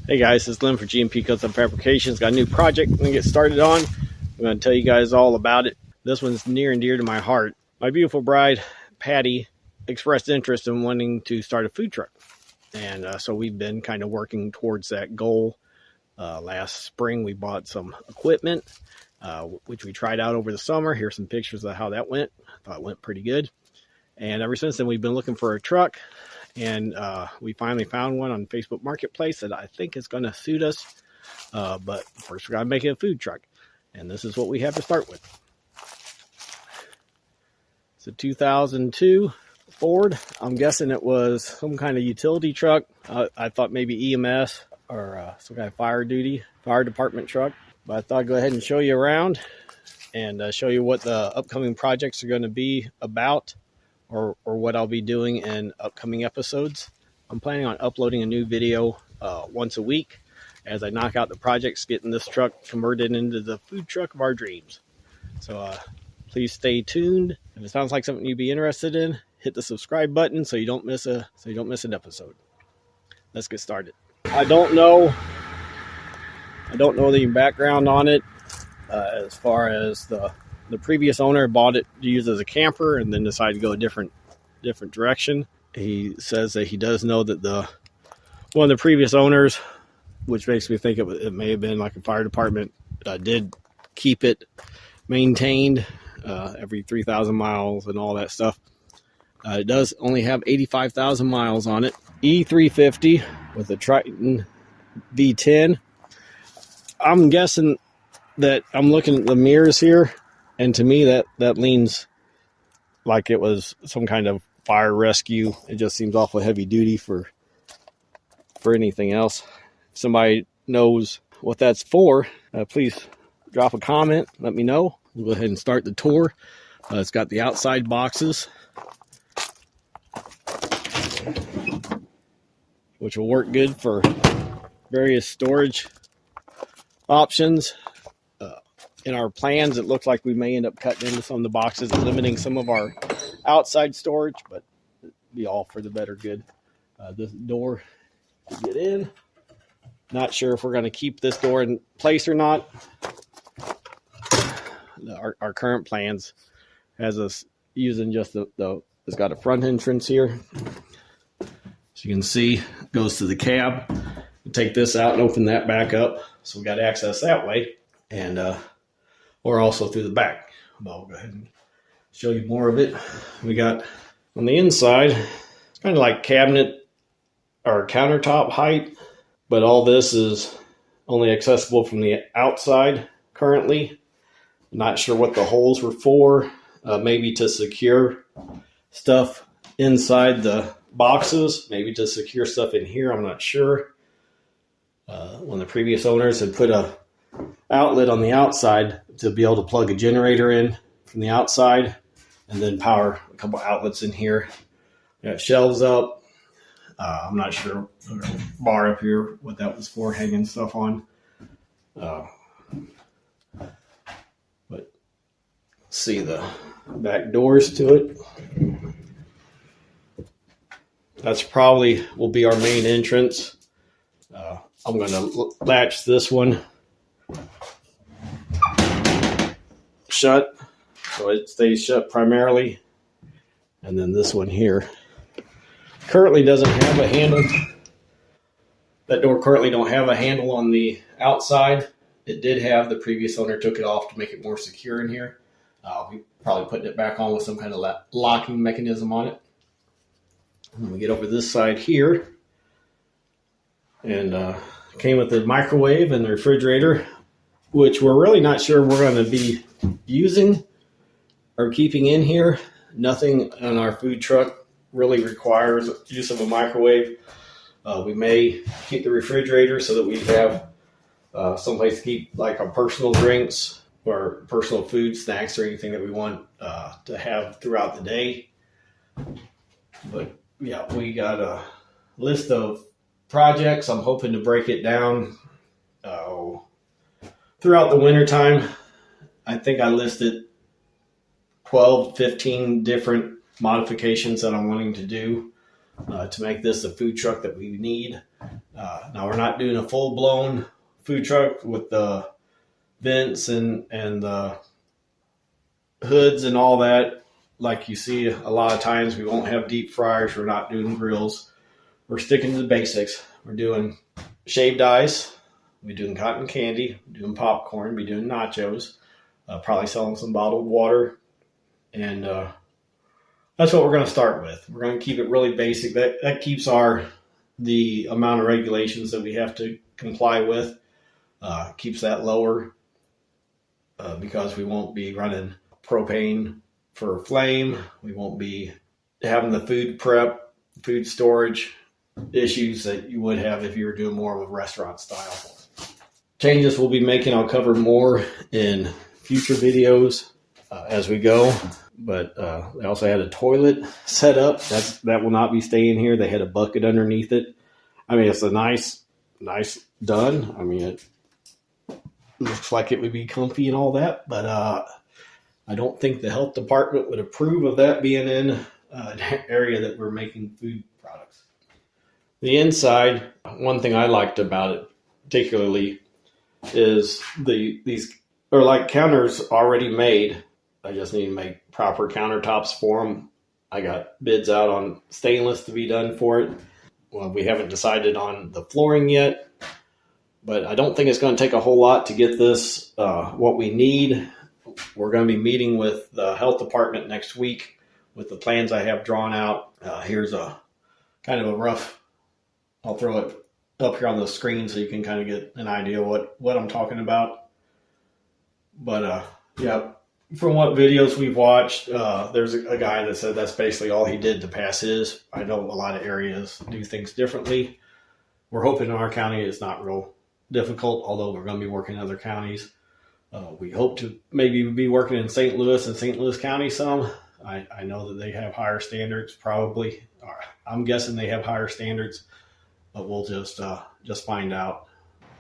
Hey guys, it's Lynn for GMP Custom Fabrications. Got a new project I'm going to get started on. I'm going to tell you guys all about it. This one's near and dear to my heart. My beautiful bride, Patty, expressed interest in wanting to start a food truck. And so we've been kind of working towards that goal. Last spring, we bought some equipment, which we tried out over the summer. Here's some pictures of how that went. I thought it went pretty good. And ever since then, we've been looking for a truck. And we finally found one on Facebook Marketplace that I think is going to suit us. But first, we got to make it a food truck. And this is what we have to start with. It's a 2002 Ford. I'm guessing it was some kind of utility truck. I thought maybe EMS or some kind of fire department truck. But I thought I'd go ahead and show you around and show you what the upcoming projects are going to be about. Or what I'll be doing in upcoming episodes. I'm planning on uploading a new video once a week as I knock out the projects, getting this truck converted into the food truck of our dreams. So please stay tuned. If it sounds like something you'd be interested in, hit the subscribe button so you don't miss an episode. Let's get started. I don't know the background on it as far as the previous owner bought it to use as a camper and then decided to go a different direction. He says that he does know that one of the previous owners, which makes me think it may have been like a fire department, did keep it maintained every 3,000 miles and all that stuff. It does only have 85,000 miles on it. E350 with a Triton V10. I'm guessing that I'm looking at the mirrors here. And to me, that leans like it was some kind of fire rescue. It just seems awful heavy duty for anything else. If somebody knows what that's for, please drop a comment. Let me know. We'll go ahead and start the tour. It's got the outside boxes, which will work good for various storage options. In our plans, it looks like we may end up cutting into some of the boxes and limiting some of our outside storage, but it'll be all for the better good. This door to get in. Not sure if we're going to keep this door in place or not. Our current plans has us using just it's got a front entrance here. As you can see, it goes to the cab. You take this out and open that back up. So we got access that way. And or also through the back. But I'll go ahead and show you more of it. We got on the inside, it's kind of like cabinet or countertop height, but all this is only accessible from the outside currently. Not sure what the holes were for. Maybe to secure stuff inside the boxes, maybe to secure stuff in here. I'm not sure. When the previous owners had put a outlet on the outside to be able to plug a generator in from the outside and then power a couple outlets in here. Got shelves up. I'm not sure. Bar up here, what that was for, hanging stuff on. But see the back doors to it. That's probably will be our main entrance. I'm going to latch this one shut, so it stays shut primarily. And then this one here currently doesn't have a handle. That door currently don't have a handle on the outside. It did have. The previous owner took it off to make it more secure in here. We probably putting it back on with some kind of locking mechanism on it. And we get over this side here, and came with the microwave and the refrigerator, which we're really not sure we're going to be using or keeping in here. Nothing on our food truck really requires use of a microwave. We may keep the refrigerator so that we have someplace to keep like our personal drinks or personal food, snacks, or anything that we want to have throughout the day. But yeah, we got a list of projects. I'm hoping to break it down throughout the winter time. I think I listed 12, 15 different modifications that I'm wanting to do. to make this the food truck that we need. Now, we're not doing a full-blown food truck with the vents and the hoods and all that. Like you see a lot of times, we won't have deep fryers. We're not doing grills. We're sticking to the basics. We're doing shaved ice. We're doing cotton candy. We're doing popcorn. We're doing nachos. Probably selling some bottled water. And that's what we're going to start with. We're going to keep it really basic. That keeps the amount of regulations that we have to comply with. Keeps that lower because we won't be running propane for flame. We won't be having the food prep, food storage issues that you would have if you were doing more of a restaurant style. Changes we'll be making, I'll cover more in future videos as we go. But they also had a toilet set up. That will not be staying here. They had a bucket underneath it. I mean, it's a nice done. I mean, it looks like it would be comfy and all that, but I don't think the health department would approve of that being in an area that we're making food products. The inside, one thing I liked about it particularly is these are like counters already made. I just need to make proper countertops for them. I got bids out on stainless to be done for it. Well, we haven't decided on the flooring yet, but I don't think it's going to take a whole lot to get this what we need. We're going to be meeting with the health department next week with the plans I have drawn out. Here's a kind of a rough, I'll throw it up here on the screen so you can kind of get an idea what I'm talking about. But yeah, from what videos we've watched, there's a guy that said that's basically all he did to pass his. I know a lot of areas do things differently. We're hoping in our county it's not real difficult, although we're going to be working in other counties. We hope to maybe be working in St. Louis and St. Louis County some. I know that they have higher standards, probably. I'm guessing they have higher standards, but we'll just find out.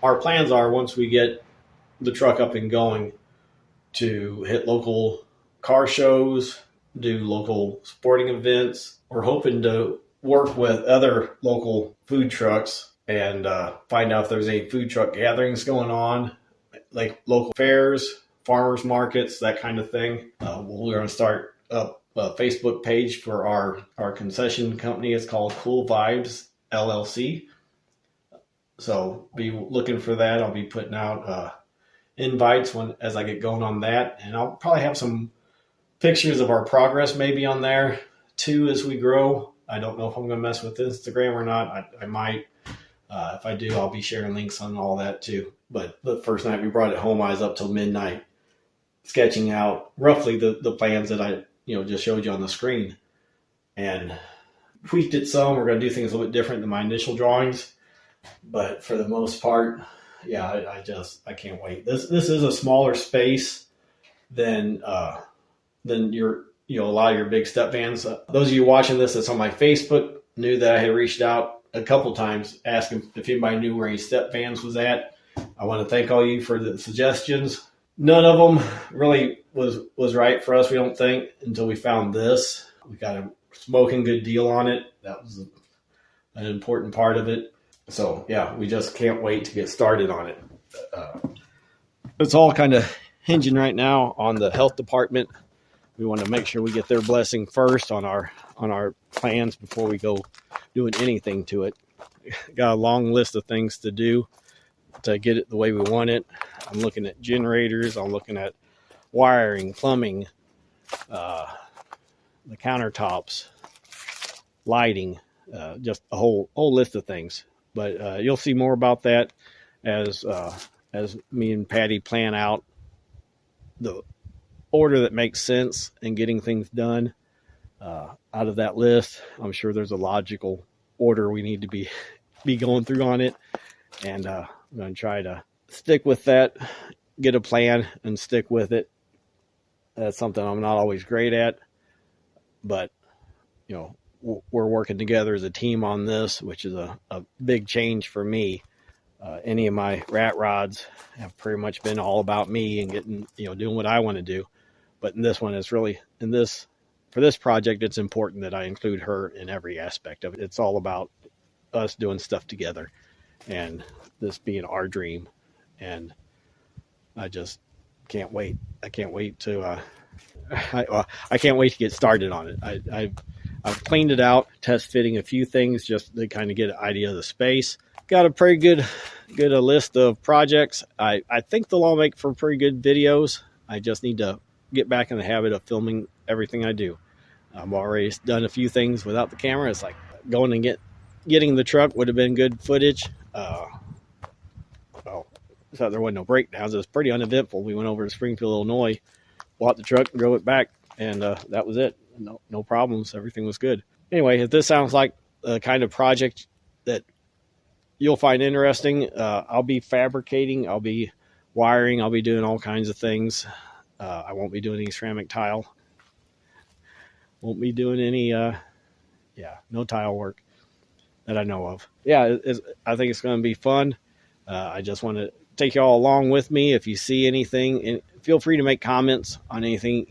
Our plans are, once we get the truck up and going, to hit local car shows, do local sporting events. We're hoping to work with other local food trucks and find out if there's any food truck gatherings going on, like local fairs, farmers markets, that kind of thing. We're going to start up a Facebook page for our concession company. It's called Cool Vibes LLC. So be looking for that. I'll be putting out invites as I get going on that, and I'll probably have some pictures of our progress maybe on there too as we grow. I don't know if I'm going to mess with Instagram or not. I might. If I do, I'll be sharing links on all that too. But the first night we brought it home, I was up till midnight sketching out roughly the plans that I just showed you on the screen, and tweaked it some. We're going to do things a little bit different than my initial drawings, but for the most part, yeah, I can't wait. This is a smaller space than your a lot of your big step vans. Those of you watching this that's on my Facebook knew that I had reached out a couple times asking if anybody knew where any step vans was at. I want to thank all you for the suggestions. None of them really was right for us, we don't think, until we found this. We got a smoking good deal on it. That was an important part of it. So, yeah, we just can't wait to get started on it. It's all kind of hinging right now on the health department. We want to make sure we get their blessing first on our plans before we go doing anything to it. Got a long list of things to do to get it the way we want it. I'm looking at generators. I'm looking at wiring, plumbing, the countertops, lighting, just a whole list of things. But you'll see more about that as me and Patty plan out the order that makes sense and getting things done out of that list. I'm sure there's a logical order we need to be going through on it, and I'm going to try to stick with that, get a plan, and stick with it. That's something I'm not always great at, but we're working together as a team on this, which is a big change for me. Any of my rat rods have pretty much been all about me and getting, doing what I want to do. But in this one, it's really, for for this project, it's important that I include her in every aspect of it. It's all about us doing stuff together and this being our dream. And I just can't wait. I can't wait to I can't wait to get started on it. I've cleaned it out, test fitting a few things just to kind of get an idea of the space. Got a pretty good list of projects. I think they'll all make for pretty good videos. I just need to get back in the habit of filming everything I do. I've already done a few things without the camera. It's like going and getting the truck would have been good footage. So there wasn't no breakdowns. It was pretty uneventful. We went over to Springfield, Illinois, bought the truck, drove it back, and that was it. No problems. Everything was good. Anyway, if this sounds like the kind of project that you'll find interesting, I'll be fabricating, I'll be wiring, I'll be doing all kinds of things. I won't be doing any ceramic tile. Won't be doing any, no tile work that I know of. Yeah, I think it's going to be fun. I just want to take you all along with me. If you see anything, and feel free to make comments on anything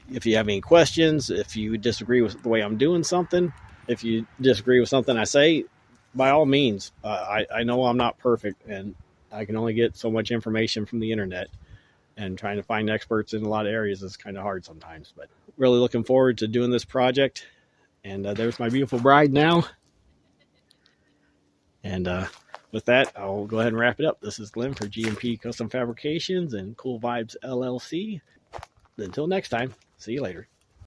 if you have any questions, if you disagree with the way I'm doing something, if you disagree with something I say, by all means. I know I'm not perfect, and I can only get so much information from the internet, and trying to find experts in a lot of areas is kind of hard sometimes, but really looking forward to doing this project. And there's my beautiful bride now. And with that, I'll go ahead and wrap it up. This is Glenn for GMP Custom Fabrications and Cool Vibes LLC. Until next time, see you later.